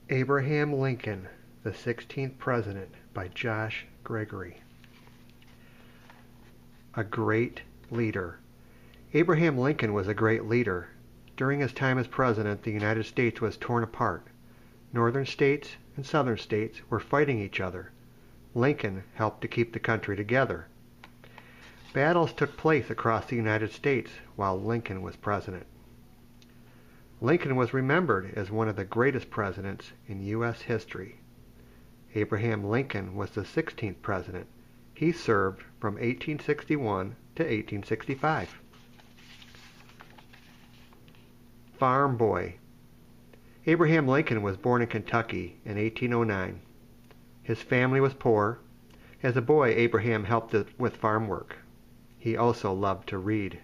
Abraham Lincoln, the 16th President, by Josh Gregory. A great leader. Abraham Lincoln was a great leader. During his time as president, the United States was torn apart. Northern states and southern states were fighting each other. Lincoln helped to keep the country together. Battles took place across the United States while Lincoln was president. Lincoln was remembered as one of the greatest presidents in U.S. history. Abraham Lincoln was the 16th president. He served from 1861 to 1865. Farm boy. Abraham Lincoln was born in Kentucky in 1809. His family was poor. As a boy, Abraham helped with farm work. He also loved to read.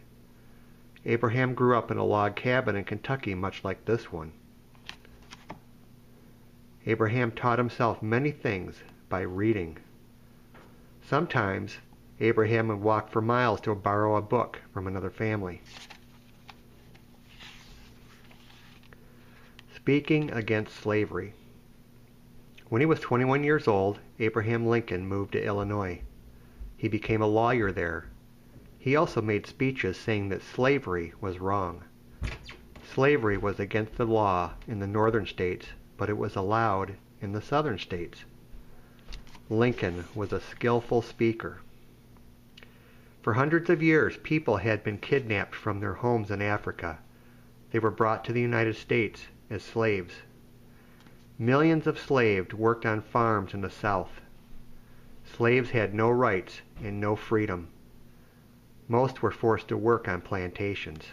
Abraham grew up in a log cabin in Kentucky, much like this one. Abraham taught himself many things by reading. Sometimes Abraham would walk for miles to borrow a book from another family. Speaking against slavery. When he was 21 years old, Abraham Lincoln moved to Illinois. He became a lawyer there. He also made speeches saying that slavery was wrong. Slavery was against the law in the northern states, but it was allowed in the southern states. Lincoln was a skillful speaker. For hundreds of years, people had been kidnapped from their homes in Africa. They were brought to the United States as slaves. Millions of slaves worked on farms in the South. Slaves had no rights and no freedom. Most were forced to work on plantations.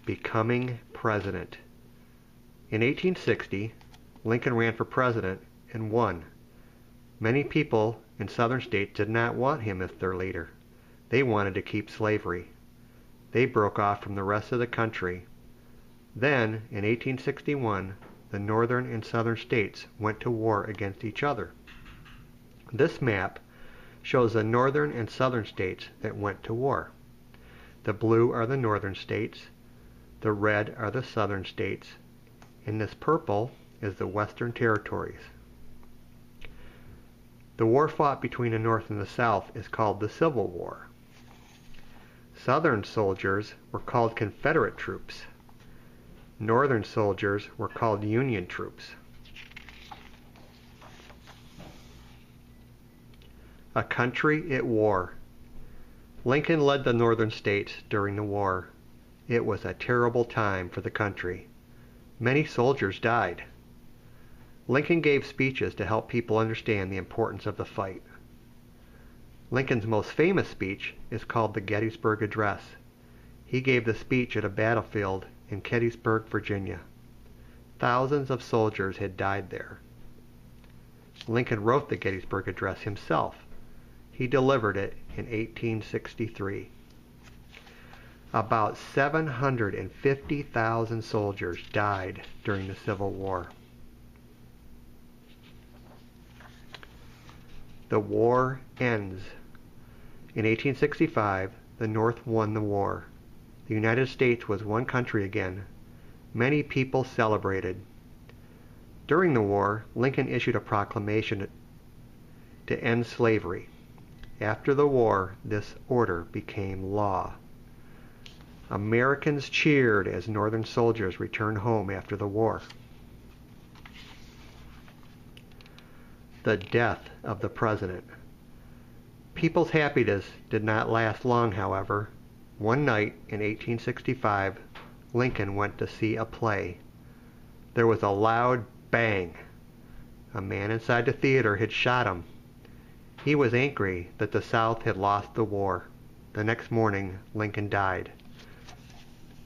Becoming president. In 1860, Lincoln ran for president and won. Many people in southern states did not want him as their leader. They wanted to keep slavery. They broke off from the rest of the country. Then, in 1861, the northern and southern states went to war against each other. This map shows the northern and southern states that went to war. The blue are the northern states, the red are the southern states, and this purple is the western territories. The war fought between the North and the South is called the Civil War. Southern soldiers were called Confederate troops. Northern soldiers were called Union troops. A country at war. Lincoln led the northern states during the war. It was a terrible time for the country. Many soldiers died. Lincoln gave speeches to help people understand the importance of the fight. Lincoln's most famous speech is called the Gettysburg Address. He gave the speech at a battlefield in Gettysburg, Virginia. Thousands of soldiers had died there. Lincoln wrote the Gettysburg Address himself. He delivered it in 1863. About 750,000 soldiers died during the Civil War. The war ends. In 1865, the North won the war. The United States was one country again. Many people celebrated. During the war, Lincoln issued a proclamation to end slavery. After the war, this order became law. Americans cheered as Northern soldiers returned home after the war. The death of the president. People's happiness did not last long, however. One night in 1865, Lincoln went to see a play. There was a loud bang. A man inside the theater had shot him. He was angry that the South had lost the war. The next morning, Lincoln died.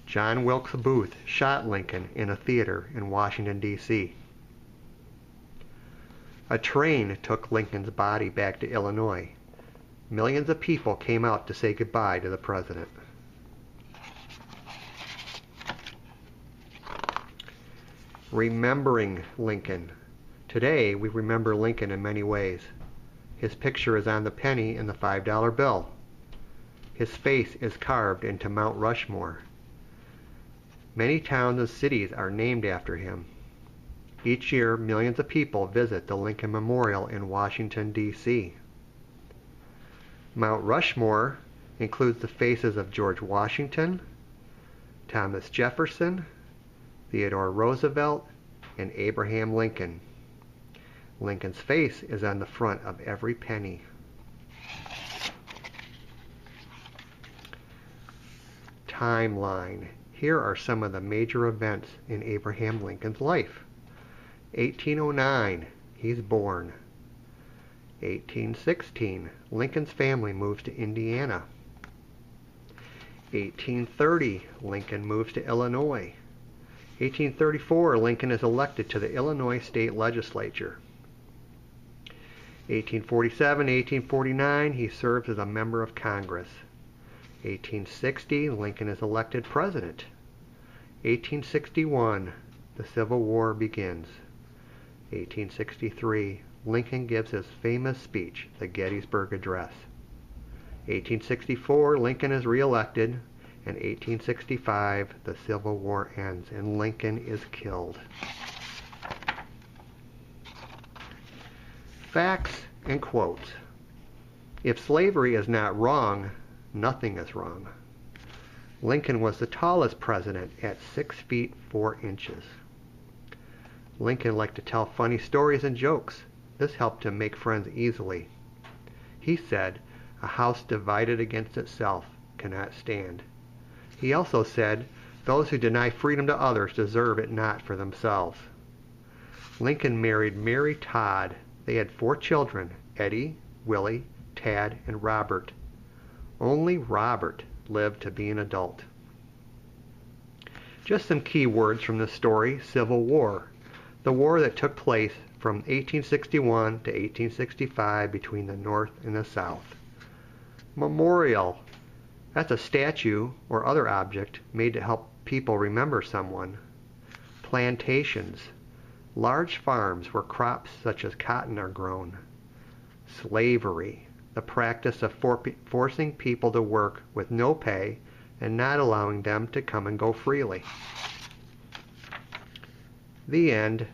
John Wilkes Booth shot Lincoln in a theater in Washington, D.C. A train took Lincoln's body back to Illinois. Millions of people came out to say goodbye to the president. Remembering Lincoln. Today, we remember Lincoln in many ways. His picture is on the penny and the $5 bill. His face is carved into Mount Rushmore. Many towns and cities are named after him. Each year, millions of people visit the Lincoln Memorial in Washington, D.C. Mount Rushmore includes the faces of George Washington, Thomas Jefferson, Theodore Roosevelt, and Abraham Lincoln. Lincoln's face is on the front of every penny. Timeline. Here are some of the major events in Abraham Lincoln's life. 1809, he's born. 1816, Lincoln's family moves to Indiana. 1830, Lincoln moves to Illinois. 1834, Lincoln is elected to the Illinois State Legislature. 1847, 1849, he serves as a member of Congress. 1860, Lincoln is elected president. 1861, the Civil War begins. 1863, Lincoln gives his famous speech, the Gettysburg Address. 1864, Lincoln is reelected, and 1865, the Civil War ends, and Lincoln is killed. Facts and quotes. If slavery is not wrong, nothing is wrong. Lincoln was the tallest president at 6 feet 4 inches. Lincoln liked to tell funny stories and jokes. This helped him make friends easily. He said, "A house divided against itself cannot stand." He also said, "Those who deny freedom to others deserve it not for themselves." Lincoln married Mary Todd. They had 4 children, Eddie, Willie, Tad, and Robert. Only Robert lived to be an adult. Just some key words from the story: Civil War, the war that took place from 1861 to 1865 between the North and the South. Memorial, that's a statue or other object made to help people remember someone. Plantations, large farms where crops such as cotton are grown. Slavery, the practice of forcing people to work with no pay and not allowing them to come and go freely. The end.